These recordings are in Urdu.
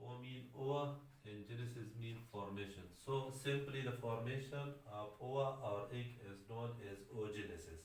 O mean ova and genesis mean formation. So simply the formation of ova or egg is known as oogenesis.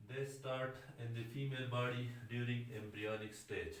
they start in the female body during embryonic stage.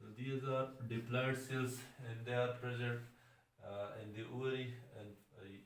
These are diploid cells and they are present in the ovary and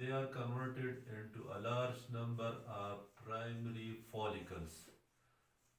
they are converted into a large number of primary follicles.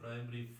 primary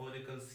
follicles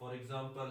For example,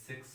6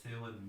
7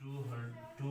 2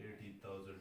80,000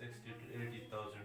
60 to 80,000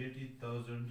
80,000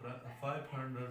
500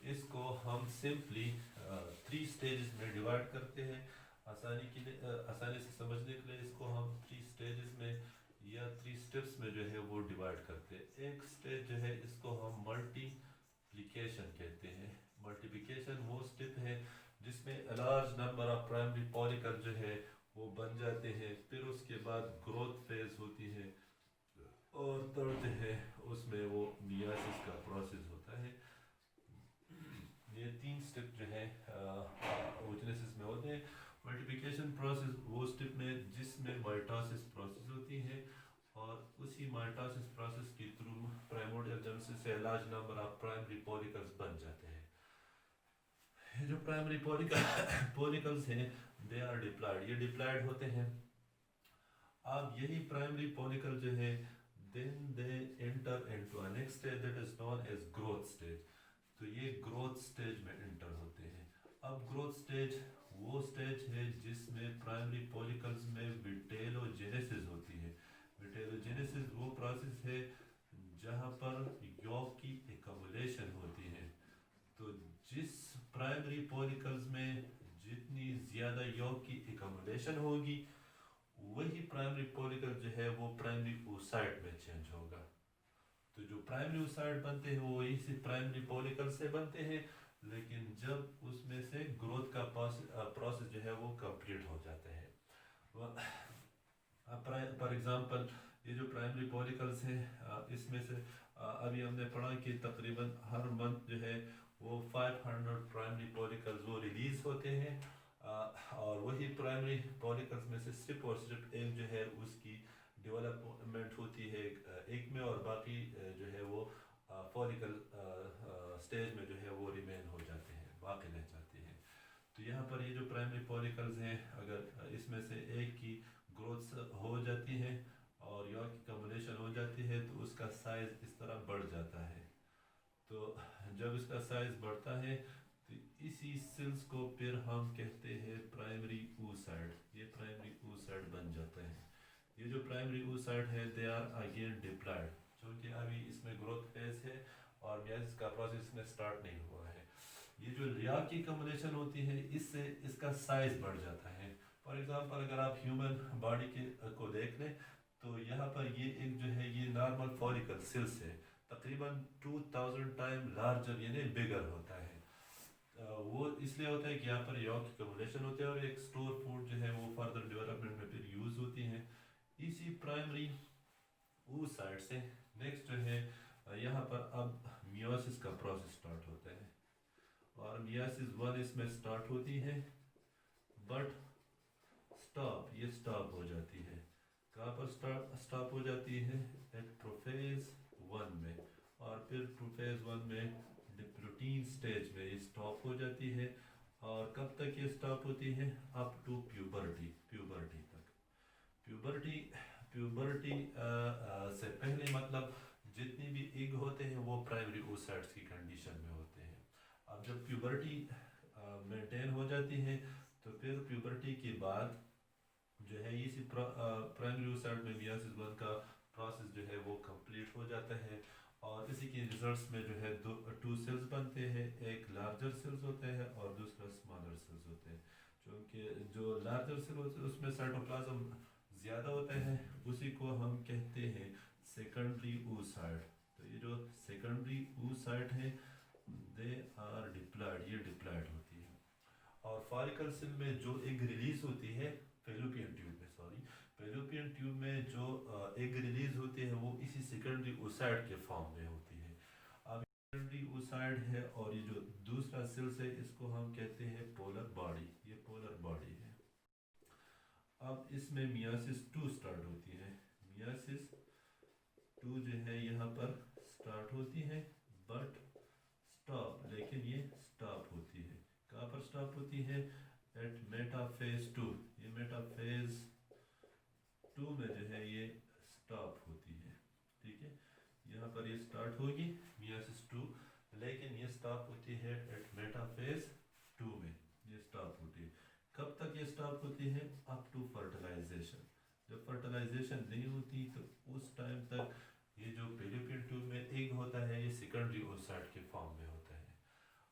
اس کو ہم سمپلی 3 اسٹیجز میں ڈیوائڈ کرتے ہیں. آسانی سے سمجھنے کے لیے اس کو ہم 3 اسٹیجز میں یا 3 اسٹیپس میں جو ہے وہ ڈیوائڈ کرتے ہیں. ایک اسٹیج جو ہے اس کو ہم ملٹیپلیکیشن کہتے ہیں. ملٹیپلیکیشن وہ اسٹیپ ہے جس میں لارج نمبر آف پرائمری پالیکل جو ہے وہ بن جاتے ہیں. پھر اس کے بعد گروتھ فیز ہوتی ہے اور تھرڈ جو ہے اس میں وہ میاسس کا پروسیس ہوتا ہے. یہ 3 اسٹیپ جو ہے اوجنیسس میں ہوتے ہیں. ملٹیپلیکیشن پروسیس وہ اسٹیپ میں جس میں مائٹوسس پروسیس ہوتی ہے اور اسی مائٹوسس پروسیس کے تھرو پرائمورڈیل جنسس سے لارج نمبر آف پرائمری پالیکلز بن جاتے ہیں. یہ جو پرائمری پالیکلز ہیں دے آر ڈپلائڈ، یہ ڈپلائڈ ہوتے ہیں. اب یہی پرائمری پالیکل جو ہے then they enter into a next stage that is known as growth stage. تو یہ گروتھ سٹیج میں انٹر ہوتے ہیں. اب گروتھ سٹیج وہ سٹیج ہے جس میں پرائمری پالیکلز میں وٹیلوجینیسس ہوتی ہے. وٹیلوجینیسس وہ پروسیس ہے جہاں پر یوک کی ایکومولیشن ہوتی ہے. تو جس پرائمری پالیکلز میں جتنی زیادہ یوک کی ایکومولیشن ہوگی وہی پرائمری پالیکل جو ہے وہ پرائمری اوسائٹ میں چینج ہوگا. تو جو پرائمری اوسائٹ بنتے ہیں وہ اسی پرائمری پالیکل سے بنتے ہیں، لیکن جب اس میں سے گروتھ کا پروسیس جو ہے وہ کمپلیٹ ہو جاتا ہے. فار ایگزامپل یہ جو پرائمری پالیکلس ہیں اس میں سے ابھی ہم نے پڑھا کہ تقریباً ہر منتھ جو ہے وہ 500 پرائمری پالیکلز وہ ریلیز ہوتے ہیں اور وہی پرائمری پالیکلز میں سے صرف اور صرف ایک جو ہے اس کی ڈیولپمنٹ ہوتی ہے ایک میں، اور باقی جو ہے وہ فولیکل سٹیج میں جو ہے وہ ریمین ہو جاتے ہیں، باقی رہ جاتے ہیں. تو یہاں پر یہ جو پرائمری پالیکلز ہیں اگر اس میں سے ایک کی گروتھ ہو جاتی ہے اور یوک کی کمبینیشن ہو جاتی ہے تو اس کا سائز اس طرح بڑھ جاتا ہے. تو جب اس کا سائز بڑھتا ہے تو اسی سیلز کو پھر ہم کہتے ہیں پرائمری اوسائٹ. یہ پرائمری اوسائٹ بن جاتا ہے. یہ جو پرائمری اوسائٹ ہے دے آر اگین ڈپلائڈ، چونکہ ابھی اس میں گروتھ فیز ہے اور میاسس کا پروسیس میں سٹارٹ نہیں ہوا ہے. یہ جو یوک کی کمبینیشن ہوتی ہے اس سے اس کا سائز بڑھ جاتا ہے. فار ایگزامپل اگر آپ ہیومن باڈی کو دیکھ لیں تو یہاں پر یہ ایک جو ہے یہ نارمل فولیکل سیلز ہے تقریباً 2000 ٹائم لارجر یعنی بگر ہوتا ہے. وہ اس لیے ہوتا ہے کہ یہاں پر یوک کی کمبینیشن ہوتے ہیں اور ایک سٹور فوڈ جو ہے وہ فردر ڈیولپمنٹ میں پھر یوز ہوتی ہیں. اسی پرائمری اوسائٹ سے نیکسٹ جو ہے یہاں پر اب میوسس کا پروسیس سٹارٹ ہوتا ہے اور میاسس 1 اس میں سٹارٹ ہوتی ہے بٹ سٹاپ، یہ سٹاپ ہو جاتی ہے. کہاں پر سٹاپ ہو جاتی ہے؟ ایٹ پروفیز 1 میں، اور پھر پروفیز 1 میں ڈپلوٹین سٹیج میں یہ سٹاپ ہو جاتی ہے. اور کب تک یہ سٹاپ ہوتی ہے؟ اپ ٹو پیوبرٹی تک. پیوبرٹی سے پہلے مطلب جتنی بھی ایگ ہوتے ہیں وہ پرائمری اوسائٹس کی کنڈیشن میں ہوتے ہیں. اب جب پیوبرٹی مینٹین ہو جاتی ہے تو پھر پیوبرٹی کے بعد جو ہے اسی پرائمری اوسائٹ میں میاسس 1 کا پروسیس جو ہے وہ کمپلیٹ ہو جاتا ہے اور اسی کے ریزلٹس میں جو ہے 2 سیلز بنتے ہیں، ایک لارجر سیلز ہوتے ہیں اور دوسرا اسمالر سیلز ہوتے ہیں. چونکہ جو لارجر سیل ہوتے ہیں اس میں سائٹوپلازم زیادہ ہوتا ہے، اسی کو ہم کہتے ہیں سیکنڈری اوسائٹ. تو یہ جو سیکنڈری اوسائٹ ہے دے آر ڈپلائڈ، یہ ڈپلائڈ ہوتی ہے. اور فالیکل سیل میں جو ایگ ریلیز ہوتی ہے فیلوپین ٹیوب میں جو ایگ ریلیز ہوتی ہے وہ اسی سیکنڈری اوسائٹ کے فارم میں ہوتی ہے. اب سیکنڈری اوسائٹ ہے اور یہ جو دوسرا سیلز ہے اس کو ہم کہتے ہیں پولر باڈی، یہ پولر باڈی ہے. اب اس میں میاسس 2 سٹارٹ ہوتی ہے. میاسس 2 جو ہے یہاں پر سٹارٹ ہوتی ہے بٹ سٹاپ، لیکن یہ سٹاپ ہوتی ہے. کہاں پر سٹاپ ہوتی ہے؟ At metaphase 2. یہ میٹا فیز 2 میں جو ہے یہ سٹاپ ہوتی ہے. ٹھیک ہے، یہاں پر یہ سٹارٹ ہوگی میاسس 2 لیکن یہ سٹاپ ہوتی ہے ایٹ میٹا فیز 2 میں، یہ سٹاپ ہوتی ہے. کب تک یہ سٹاپ ہوتی ہے؟ Up to fertilization. جب فرٹیلائزیشن نہیں ہوتی تو اس ٹائم تک یہ جو فیلوپین ٹیوب میں ایگ ہوتا ہے یہ سیکنڈری اوسائٹ کے فارم میں ہوتا ہے.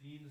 3